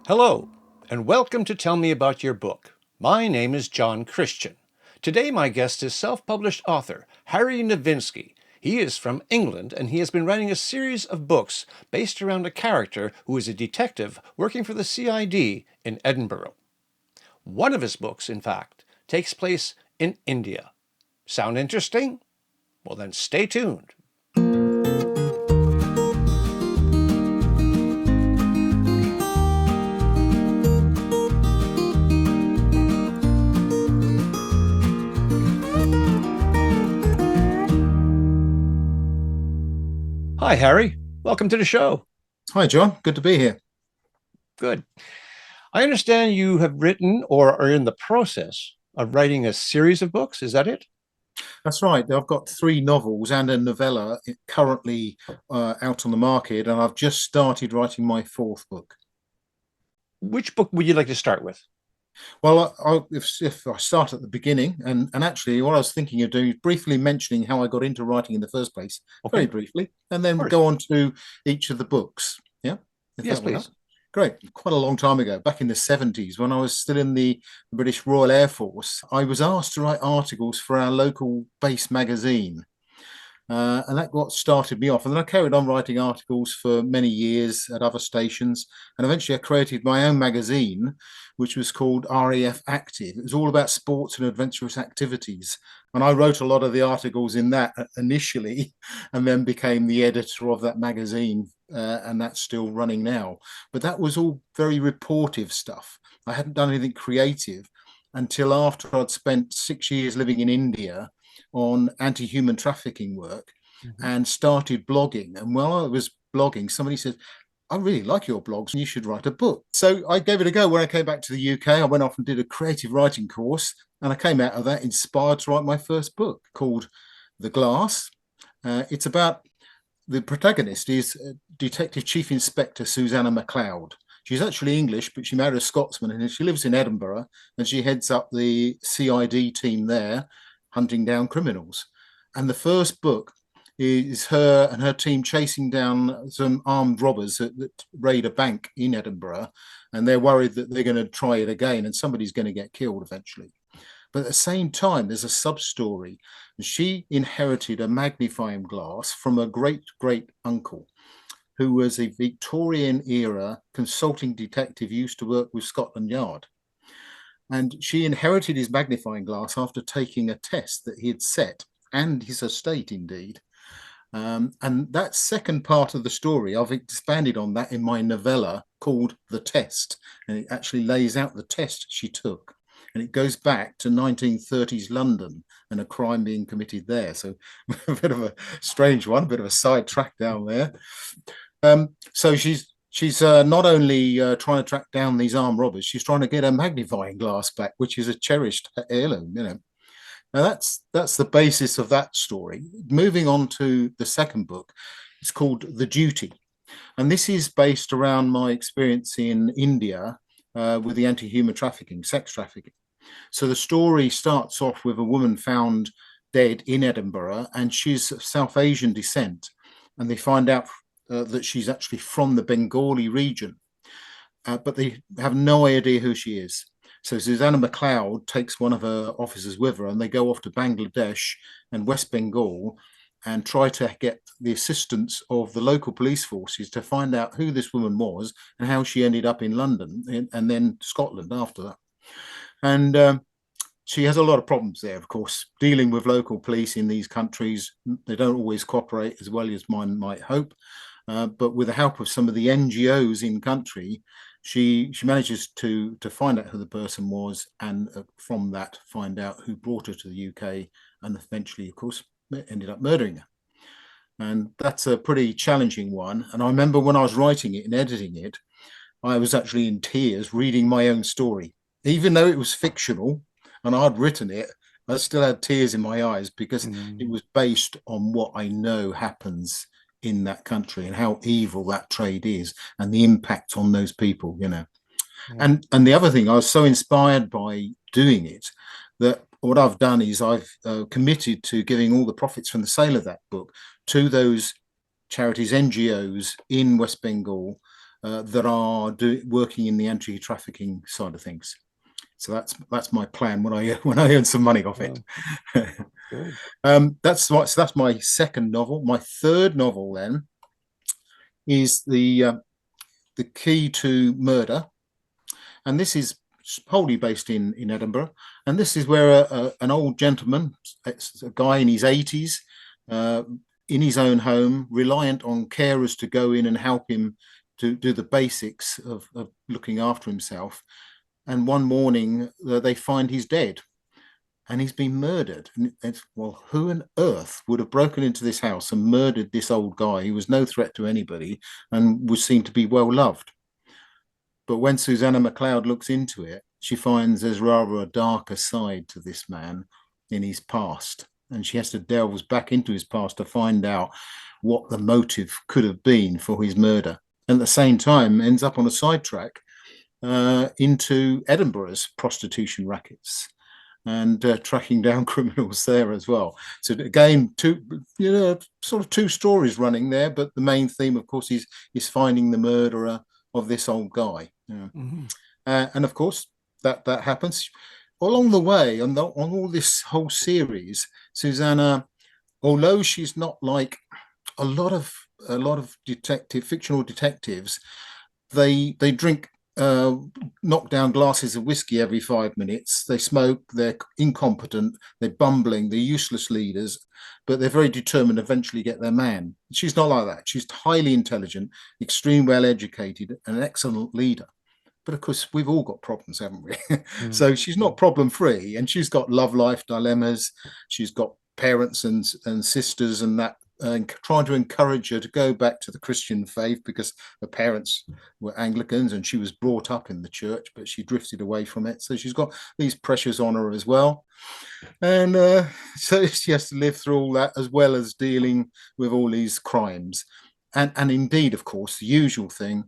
Hello, and welcome to Tell Me About Your Book. My name is John Christian. Today my guest is self-published author Harry Navinski. He is from England, and he has been writing a series of books based around a character who is a detective working for the CID in Edinburgh. One of his books, in fact, takes place in India. Sound interesting? Well then stay tuned. Hi, Harry. Welcome to the show. Hi, John. Good to be here. Good. I understand you have written or are in the process of writing a series of books. Is that it? That's right. I've got three novels and a novella currently out on the market, and I've just started writing my fourth book. Which book would you like to start with? Well, if I start at the beginning, and actually, what I was thinking of doing is briefly mentioning how I got into writing in the first place, Okay, very of briefly, and then course. go on to each of the books. Yeah, if Yes, that will help. please. Great. Quite a long time ago, back in the 70s, when I was still in the British Royal Air Force, I was asked to write articles for our local base magazine. And that got started me off. And then I carried on writing articles for many years at other stations. And eventually I created my own magazine, which was called RAF Active. It was all about sports and adventurous activities. And I wrote a lot of the articles in that initially, and then became the editor of that magazine. And that's still running now. But that was all very reportive stuff. I hadn't done anything creative until after I'd spent 6 years living in India on anti-human trafficking work Mhm. and started blogging. And while I was blogging, somebody said, I really like your blogs and you should write a book. So I gave it a go. When I came back to the UK, I went off and did a creative writing course. And I came out of that inspired to write my first book called The Glass. It's about the protagonist is Detective Chief Inspector Susanna MacLeod. She's actually English, but she married a Scotsman and she lives in Edinburgh and she heads up the CID team there, hunting down criminals. And the first book is her and her team chasing down some armed robbers that raid a bank in Edinburgh. And they're worried that they're going to try it again and somebody's going to get killed eventually. But at the same time, there's a sub story. She inherited a magnifying glass from a great great uncle who was a Victorian era consulting detective, used to work with Scotland Yard. And she inherited his magnifying glass after taking a test that he had set, and his estate indeed. And that second part of the story, I've expanded on that in my novella called The Test. And it actually lays out the test she took. And it goes back to 1930s London and a crime being committed there. So a bit of a strange one, a bit of a sidetrack down there. So she's not only trying to track down these armed robbers, she's trying to get a magnifying glass back, which is a cherished heirloom, you know. Now that's the basis of that story. Moving on to the second book, it's called The Duty, and this is based around my experience in India with the anti-human trafficking, sex trafficking. So the story starts off with a woman found dead in Edinburgh, and she's of South Asian descent, and they find out that she's actually from the Bengali region, but they have no idea who she is. So Susanna MacLeod takes one of her officers with her, and they go off to Bangladesh and West Bengal and try to get the assistance of the local police forces to find out who this woman was and how she ended up in London and then Scotland after that. And she has a lot of problems there, of course, dealing with local police in these countries. They don't always cooperate as well as one might hope. But with the help of some of the NGOs in country, she manages to find out who the person was, and from that find out who brought her to the UK, and eventually, of course, ended up murdering her. And that's a pretty challenging one. And I remember when I was writing it and editing it, I was actually in tears reading my own story, even though it was fictional and I'd written it. I still had tears in my eyes because it Mm. was based on what I know happens in that country and how evil that trade is and the impact on those people, you know. Yeah. And the other thing, I was so inspired by doing it that what I've done is I've committed to giving all the profits from the sale of that book to those charities, NGOs in West Bengal, that are working in the anti-trafficking side of things. So that's my plan when I earn some money off it. Good. That's my second novel. My third novel then is the Key to Murder, and this is wholly based in Edinburgh. And this is where an old gentleman, it's a guy in his 80s, in his own home, reliant on carers to go in and help him to do the basics of looking after himself. And one morning they find he's dead and he's been murdered. And well, who on earth would have broken into this house and murdered this old guy who was no threat to anybody and was seen to be well loved? But when Susanna MacLeod looks into it, she finds there's rather a darker side to this man in his past. And she has to delve back into his past to find out what the motive could have been for his murder. And at the same time, ends up on a sidetrack into Edinburgh's prostitution rackets and tracking down criminals there as well. So again, sort of two stories running there, but the main theme, of course, is finding the murderer of this old guy. And of course, that happens along the way on all this whole series. Susanna, although she's not like a lot of fictional detectives, they drink knock down glasses of whiskey every 5 minutes. They smoke, they're incompetent, they're bumbling, they're useless leaders, but they're very determined to eventually get their man. She's not like that. She's highly intelligent, extremely well educated, and an excellent leader. But of course, we've all got problems, haven't we? So she's not problem free, and she's got love life dilemmas. She's got parents and sisters and that, trying to encourage her to go back to the Christian faith because her parents were Anglicans and she was brought up in the church, but she drifted away from it. So she's got these pressures on her as well. And so she has to live through all that as well as dealing with all these crimes. And indeed, of course, the usual thing,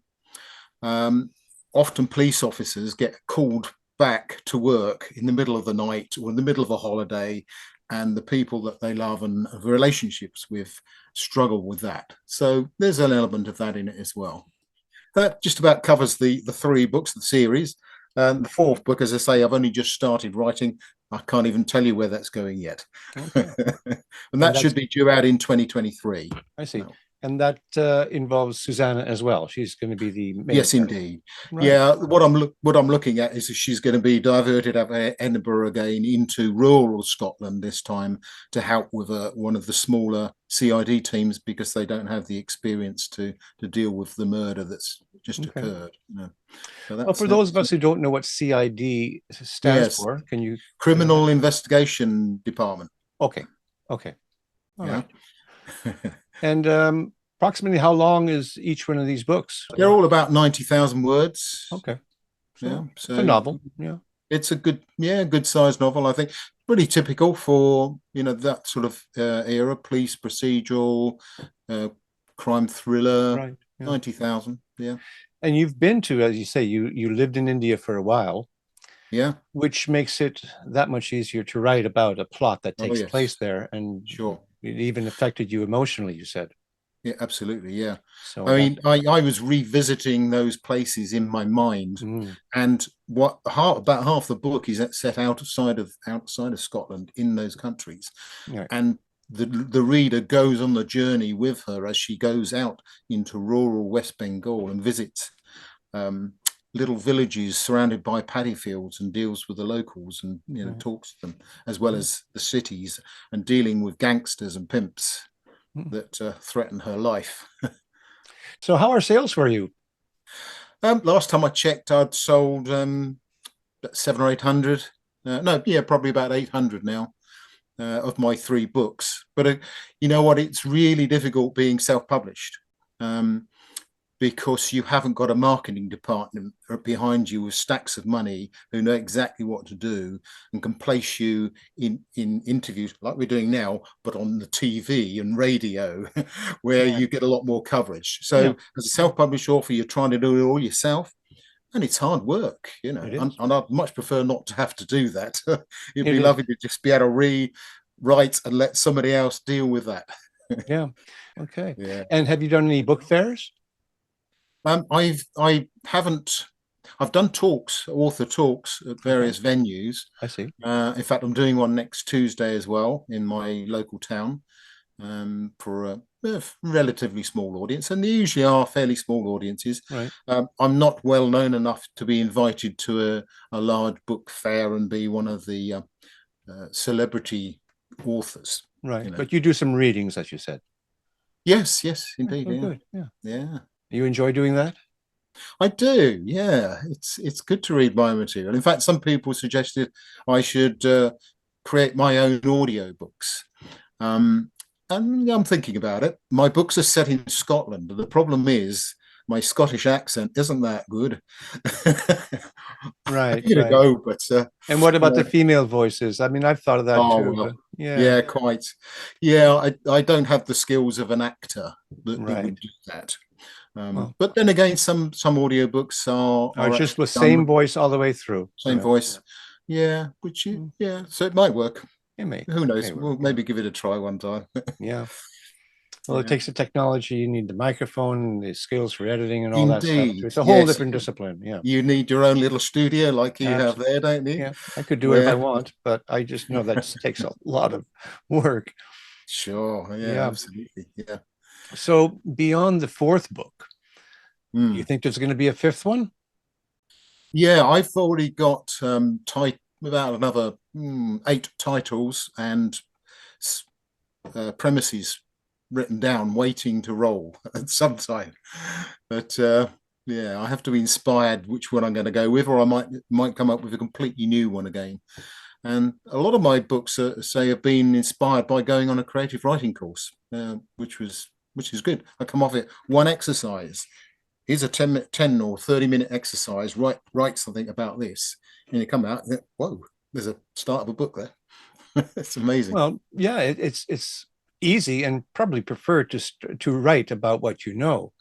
often police officers get called back to work in the middle of the night or in the middle of a holiday, and the people that they love and have relationships with struggle with that. So there's an element of that in it as well. That just about covers the 3 books of the series. And the 4th book, as I say, I've only just started writing. I can't even tell you where that's going yet. Okay. and that should be due out in 2023. I see. And that involves Susanna as well. She's going to be the main. Yes, indeed. Right. Yeah, what I'm looking at is she's going to be diverted out of Edinburgh again into rural Scotland this time to help with one of the smaller CID teams because they don't have the experience to deal with the murder that's just occurred. So well, for those of us who don't know what CID stands for, can you? Criminal Investigation Department. Okay. All right. And approximately how long is each one of these books? They're all about 90,000 words. Okay. So it's a novel. Yeah. It's a good sized novel, I think. Pretty typical for, that sort of era, police procedural, crime thriller, right. 90,000. Yeah. And you've been to, as you say, you lived in India for a while. Yeah. Which makes it that much easier to write about a plot that takes place there. And sure. It even affected you emotionally, you said. Yeah, absolutely. Yeah. So I was revisiting those places in my mind, and about half the book is set outside of Scotland in those countries, right. And the reader goes on the journey with her as she goes out into rural West Bengal and visits little villages surrounded by paddy fields and deals with the locals and talks to them, as well as the cities, and dealing with gangsters and pimps that threaten her life. So how are sales for you? Last time I checked, I'd sold 700 or 800. Probably about 800 now of my 3 books. But you know what? It's really difficult being self-published. Because you haven't got a marketing department behind you with stacks of money who know exactly what to do and can place you in interviews like we're doing now, but on the TV and radio where you get a lot more coverage. So as a self-published author, you're trying to do it all yourself. And it's hard work, and I'd much prefer not to have to do that. It'd be lovely to just be able to write and let somebody else deal with that. Yeah. Okay. Yeah. And have you done any book fairs? I haven't. I've done talks, author talks at Okay, various venues. I see. In fact, I'm doing one next Tuesday as well in my local town, for a relatively small audience, and they usually are fairly small audiences. Right, I'm not well known enough to be invited to a large book fair and be one of the celebrity authors. right. You know. But you do some readings, as you said. Yes, yes, Yeah, indeed. oh, Yeah, good. Yeah. yeah. You enjoy doing that? I do. Yeah, it's good to read my material. In fact, some people suggested I should create my own audio books. Um, and I'm thinking about it. My books are set in Scotland, and the problem is my Scottish accent isn't that good. I Right, give it a right. go, but And what about the yeah. female voices? I mean, I've thought of that Oh too, but well, yeah, yeah, quite. Yeah, I don't have the skills of an actor that right. would do that. Well, But then again, some audiobooks it's are just actually with same done voice all the way through. same Yeah, voice. Yeah, which mm, yeah, so it might work. Who it knows? may work. We'll Yeah, maybe give it a try one time. yeah. Well, it Yeah. takes the technology. You need the microphone, the skills for editing, and all that stuff too. Indeed. It's a whole Yes. different discipline. Yeah, You need your own little studio like you have absolutely. there, don't you? Yeah, I could do it if I Yeah. want, but I just know that just takes a lot of work. Sure. Yeah, Yeah. absolutely. Yeah. So beyond the fourth book, do you Mm. think there's going to be a fifth one? Yeah, I've already got about another 8 titles and premises written down, waiting to roll at some time. But yeah, I have to be inspired which one I'm going to go with, or I might come up with a completely new one again. And a lot of my books, say, have been inspired by going on a creative writing course, which is good. I come off it one exercise. Here's a 10 or 30-minute exercise. Write something about this, and you come out. Whoa, there's a start of a book there. It's amazing. Well, yeah, it's easy and probably prefer to write about what you know.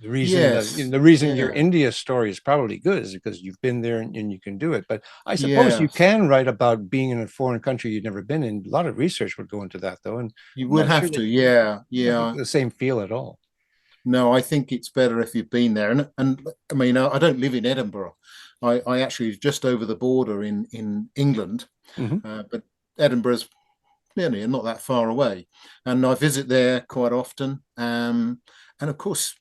Yes. The reason your Yeah. India story is probably good is because you've been there and you can do it. But I suppose you Yes. can write about being in a foreign country you've never been in. A lot of research would go into that, though, and You I'm would not sure have that to. Yeah. you get Yeah. the same feel at all. No, I think it's better if you've been there. And I mean, I don't live in Edinburgh. I actually just over the border in England, Hmm. but Edinburgh's nearly not that far away, and I visit there quite often. And of course,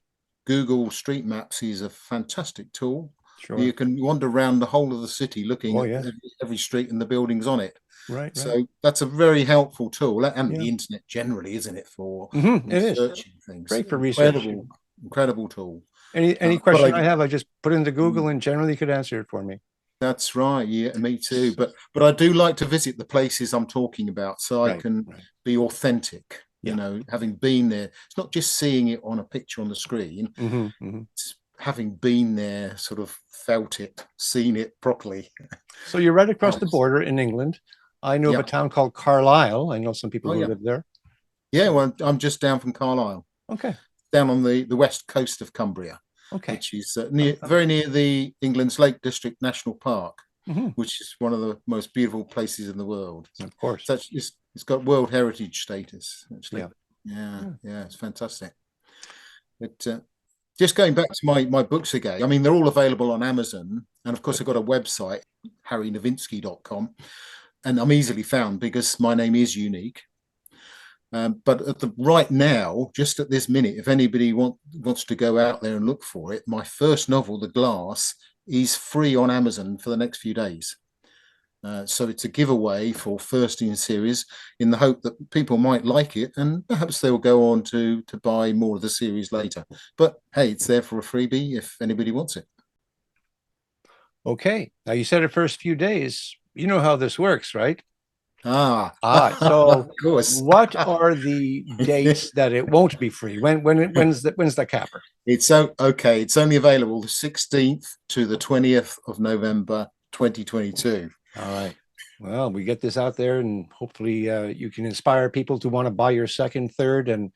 Google Street Maps is a fantastic tool. Sure. You can wander around the whole of the city looking Oh, at yes. every street and the buildings on it. Right, right. So that's a very helpful tool, and Yeah. the internet generally, isn't it, for It is researching things? great for research. Incredible tool. Any But question I have, I just put into Google and generally could answer it for me. that's right. Yeah, me too. So, But I do like to visit the places I'm talking about, so I right, can right. be authentic. Yeah. Having been there, it's not just seeing it on a picture on the screen. Hmm. It's having been there, sort of felt it, seen it properly. So you're right across the Helps. border in England. I know of a Yeah. town called Carlisle. I know some people Oh who yeah. live there. Yeah. Well, I'm just down from Carlisle, Okay, down on the west coast of Cumbria, okay. which is very near the England's Lake District National Park, Hmm. which is one of the most beautiful places in the world. Of course. It's got World Heritage status, actually. Yeah. Yeah, Yeah. yeah, it's fantastic. But just going back to my books again, I mean, they're all available on Amazon. And of course, I've got a website, harrynavinski.com, and I'm easily found because my name is unique. But right now, just at this minute, if anybody wants to go out there and look for it, my first novel, The Glass, is free on Amazon for the next few days. So it's a giveaway for first in series, in the hope that people might like it and perhaps they'll go on to buy more of the series later. But hey, it's there for a freebie if anybody wants it. Okay. Now you said the first few days. You know how this works, right? Ah, of So course. what are the dates that it won't be free? When's the capper? It's okay. It's only available the 16th to the 20th of November 2022. All right. Well, we get this out there, and hopefully, you can inspire people to want to buy your second, third, and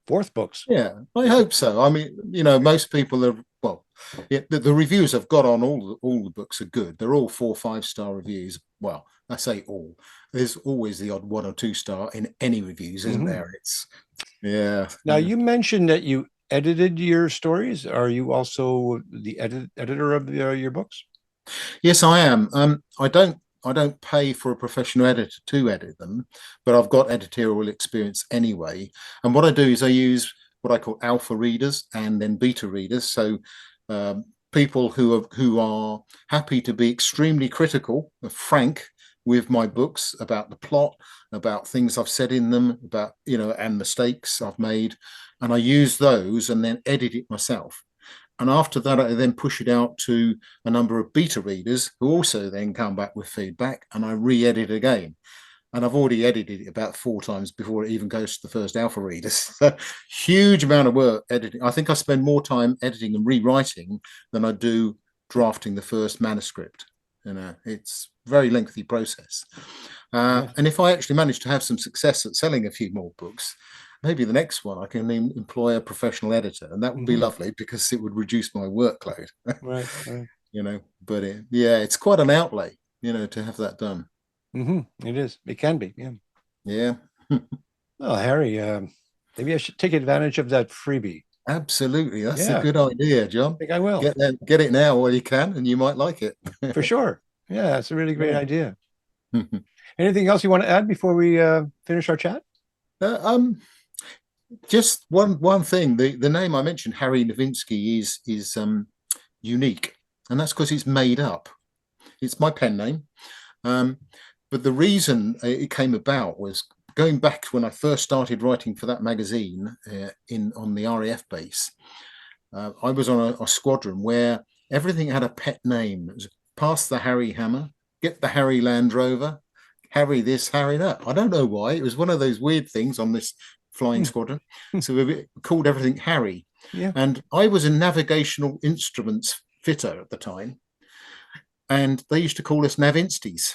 fourth books. Yeah, I hope so. I mean, most people are, well, yeah, the reviews I've got on all the books are good. They're all 4 5-star reviews. Well, I say all. There's always the odd 1 or 2 star in any reviews, isn't Mhm. there? It's yeah, Now, yeah. you mentioned that you edited your stories? Are you also the editor of your books? Yes, I am. I don't pay for a professional editor to edit them, but I've got editorial experience anyway. And what I do is I use what I call alpha readers and then beta readers. So um, people who are happy to be extremely critical, frank with my books about the plot, about things I've said in them, about and mistakes I've made, and I use those and then edit it myself. And after that, I then push it out to a number of beta readers who also then come back with feedback, and I re-edit again. And I've already edited it about 4 times before it even goes to the first alpha readers. So, huge amount of work editing. I think I spend more time editing and rewriting than I do drafting the first manuscript. It's a very lengthy process. Yeah. And if I actually manage to have some success at selling a few more books, maybe the next one I can employ a professional editor, and that would be Hmm. lovely because it would reduce my workload. Right. Right. But yeah, it's quite an outlay, to have that done. It is. It can be. Yeah. Yeah. Well, Harry, maybe I should take advantage of that freebie. Absolutely. That's a Yeah, good idea, I John. think I will. Get it now while you can, and you might like it. For sure. Yeah, that's a really great Yeah. idea. Anything else you want to add before we finish our chat? Uh, um, just one thing. The name I mentioned, Harry Navinski, is unique, and that's because it's made up. It's my pen name. Um, but the reason it came about was going back when I first started writing for that magazine in on the RAF base. I was on a squadron where everything had a pet name. It was pass the Harry hammer, get the Harry Land Rover, Harry this, Harry that. I don't know why. It was one of those weird things on this flying Hmm. squadron. So we called everything Harry. Yeah. And I was a navigational instruments fitter at the time. And they used to call us Navinsties.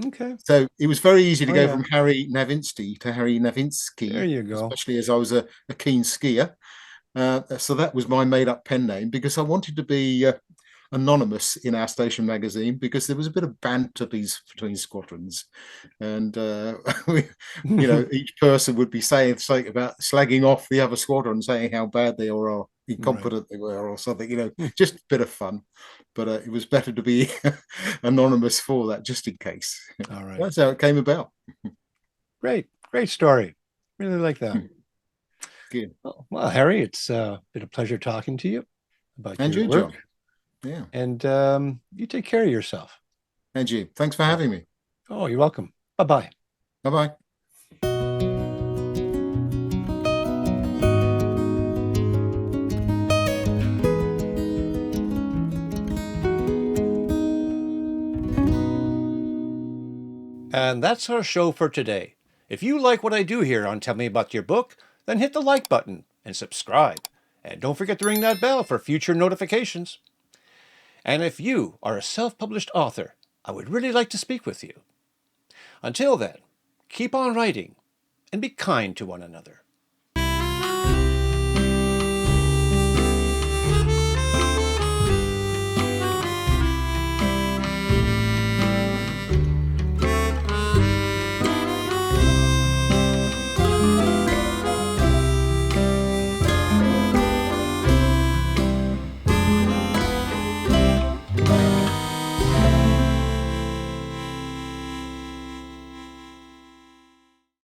Okay. So it was very easy to Oh go yeah. from Harry Navinski to Harry There Navinsky, you go. especially as I was a keen skier. So that was my made up pen name because I wanted to be anonymous in our station magazine because there was a bit of banter between squadrons, and each person would be saying something about slagging off the other squadron, saying how bad they were or Right. incompetent they were or something. Just a bit of fun. But it was better to be anonymous for that, just in case. All right. That's how it came about. Great. Great story. Really like that. Good. Well, Harry, it's been a pleasure talking to you about And your you, work. John. Yeah. And you take care of yourself. And you. Thanks for having me. Oh, you're welcome. Bye-bye. Bye bye. And that's our show for today. If you like what I do here on Tell Me About Your Book, then hit the like button and subscribe. And don't forget to ring that bell for future notifications. And if you are a self-published author, I would really like to speak with you. Until then, keep on writing and be kind to one another.